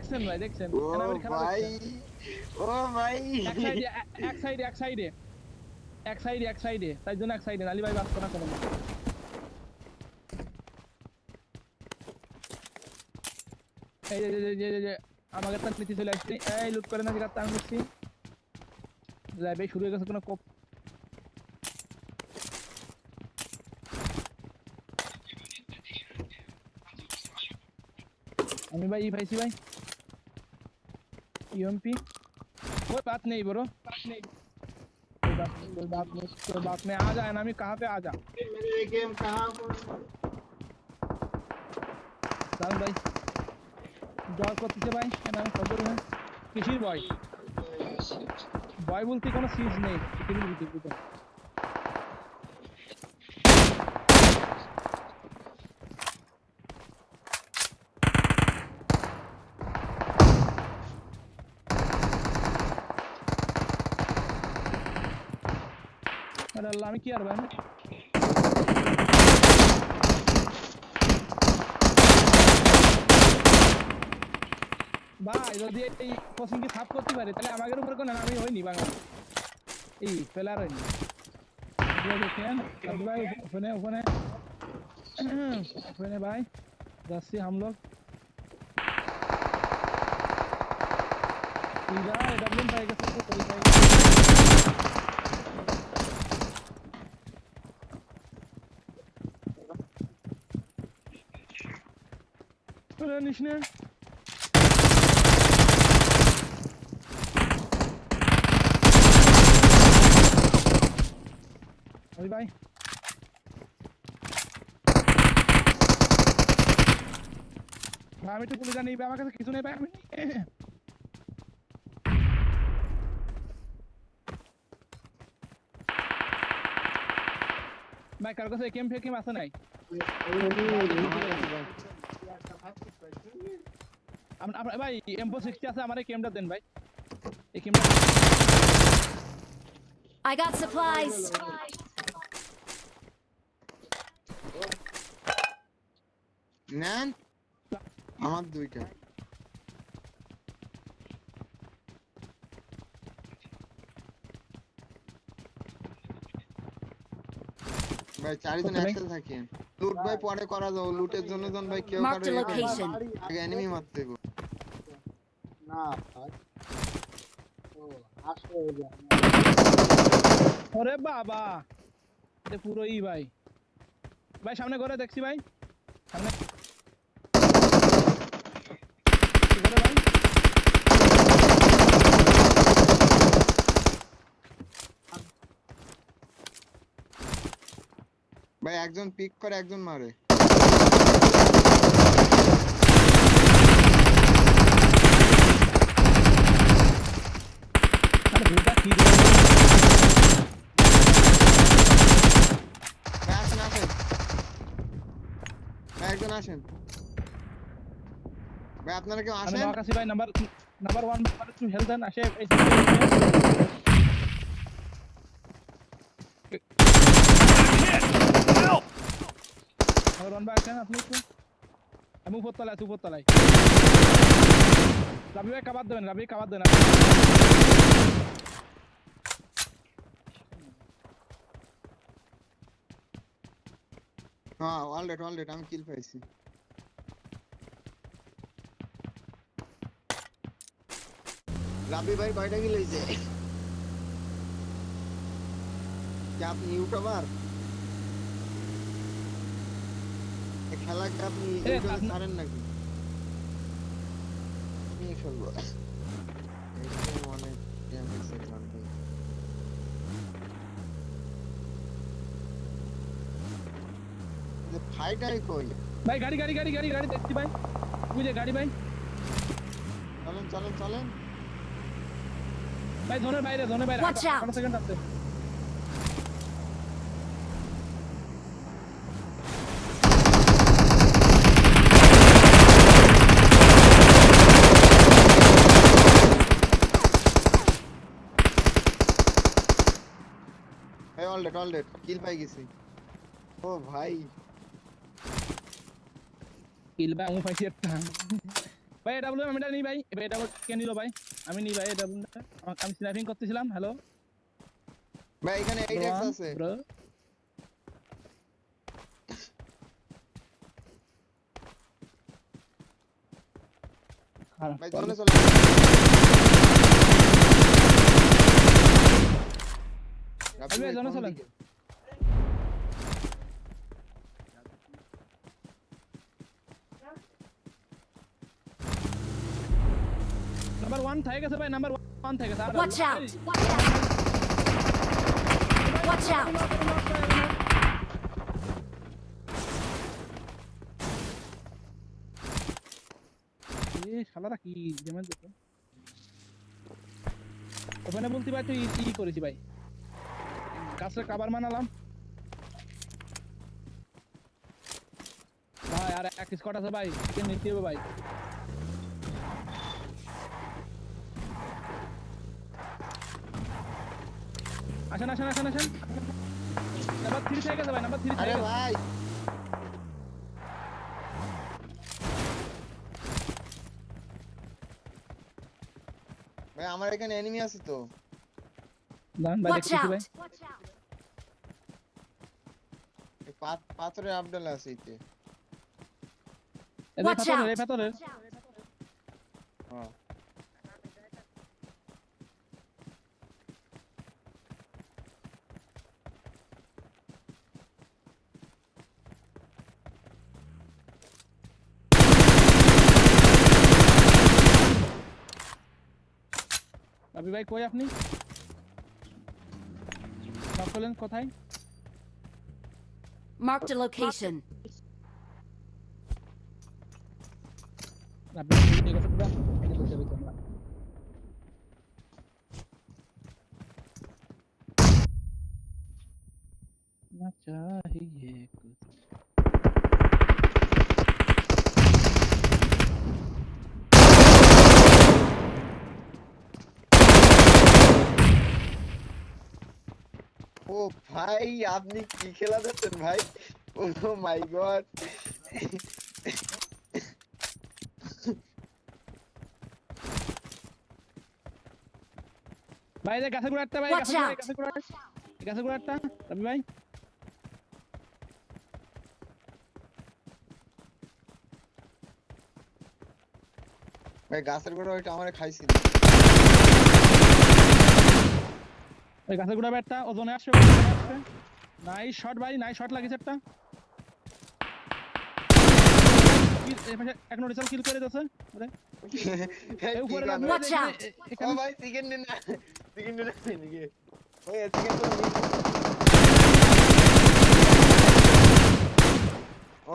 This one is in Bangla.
দেখছেন ভাই দেখছেন ও ভাই ও ভাই এক সাইডে তাই জন্য এক সাইডে আলী ভাই বাস করা কোনো এই যে আমাকে তার নীতি চলে আসছে এই লুট করে না যেটা তার মুছি লাইভে শুরু হয়ে গেছে কোনো কপ আমি भाई भाई भाई यूएमपी कोई बात नहीं ब्रो कोई बात नहीं आ जाए ना मैं कहां पे आ जा मेरे ये गेम कहां चल भाई जॉब করতে ভাই আমি খবর है কিসির বয় বয় বলতে কোনো সিজ নেই পৃথিবীর ভিতরে अरे अल्लाह में क्या भाई ভাই যদি এই কোচিং কি সাফ করতে পারে তাহলে আমাদের উপর কোন আমি হইনি বাংলা এই ফেলার হইনি দেখেন ভাই ওখানে ভাই যাচ্ছি हम लोग सीधा डब्ल्यू पाएगा सबको कोई पाएगा अरे निशने अरे भाई আমি তো পুলিশ জানি আমার কাছে কিছু নেই ভাই আমি ভাই কার কাছে একেএম ফেকেম আছে নাই আমরা ভাই M460 আছে আমারে কেমটা দেন ভাই এই কেমটা I got supplies. নেন আমার দুইটা ভাই চারজন একসাথে থাকি লুট ভাই পরে করা যাও লুটের জন্য জন ভাই কেউ Marked a location. আগে এনিমি মারতে গো না ও আসো ওরে বাবা এ পুরো ই ভাই ভাই সামনে ঘরে দেখছি ভাই সামনে ঘরে ভাই ভাই একজন পিক করে একজন মারে আরে ভুলটা কি একজন আসেন ভাই আপনারা কেউ আমি আসেন আকাশী ভাই নাম্বার 1 নাম্বার 2 হেলথ দেন আসে এই নাম্বার 1 ভাই কেন আপনি একটু আমি উপর তলায় রাবি ভাই কাবাদ দেন হ্যাঁ অলরেডি আমি কিল পাইছি রাবি ভাই কয়টা কিল হইছে কি আপনি ইউটিউবার এই খেলা কি আপনি ইউটিউবে ছাড়েন নাকি আমি খেলবো এই অনেক ড্যামেজ দিলাম ভাই ফাইটাই কই ভাই গাড়ি দেখছি ভাই বুঝে গাড়ি ভাই চলেন ভাই জোনের বাইরে Watch out! 5 সেকেন্ড আছে এই অলরেডি কিল পাই গেছি ও ভাই কিল ভাই আমি পাইছি একটা ভাই ডাব্লিউ আমি এটা নি ভাই এটা কে নিল ভাই আমি নি ভাই এটা আমি স্নাইপিং করতেছিলাম হ্যালো ভাই এখানে 8x আছে ব্রো ভাই চলে চলে রাব্বি ভাই জোনে কোন চলেন। দিকে? নাম্বার 1 থেকে গেছে ভাই নাম্বার 1 থেকে গেছে Watch out! Watch out! শালারা কি ড্যামেজ দিত ওখানে বলতে ভাই তুই কি করেছি ভাই গাছের কভার মানালাম ভাই আর এক স্কট আছে ভাই কে নিতে হবে ভাই আসেন আসেন আসেন আসেন নাম্বার 3 থেকে গেছে ভাই নাম্বার 3 থেকে আরে গেছে ভাই ভাই আমার এখানে এনিমি আছে তো দাঁড়ান ভাই Watch দেখতেছি ভাই out! এই পাথরের আপডাল আছে এতে এই Watch out! ভেতরের হ্যাঁ রাবি ভাই কই আপনি নক করলেন কোথায় Marked a location. রাবি ঠিক আছে পুরো এটা করতে হবে তোমরা না চাহিয়ে কুছ ও ভাই আপনি কি খেলা দেখছেন ভাই ও মাই গড ভাই যে গাছে গুড়াটা ভাই Watch out! গাছে গুড়াটা রাবি ভাই ভাই গাছের গোড়া ওইটা আমারে খাইছিল ওই গাছে গুড়া ব্যাটটা ওজনে আসছে নাইস শট ভাই নাইস শট লাগিছে একটা এক নোটিসাল কিল করে দিয়েছে ওরে এই এই উপরে উপরে Watch out! ও ভাই চিকেন দিন না চিকেন দিন নাকি ওই চিকেন তো ও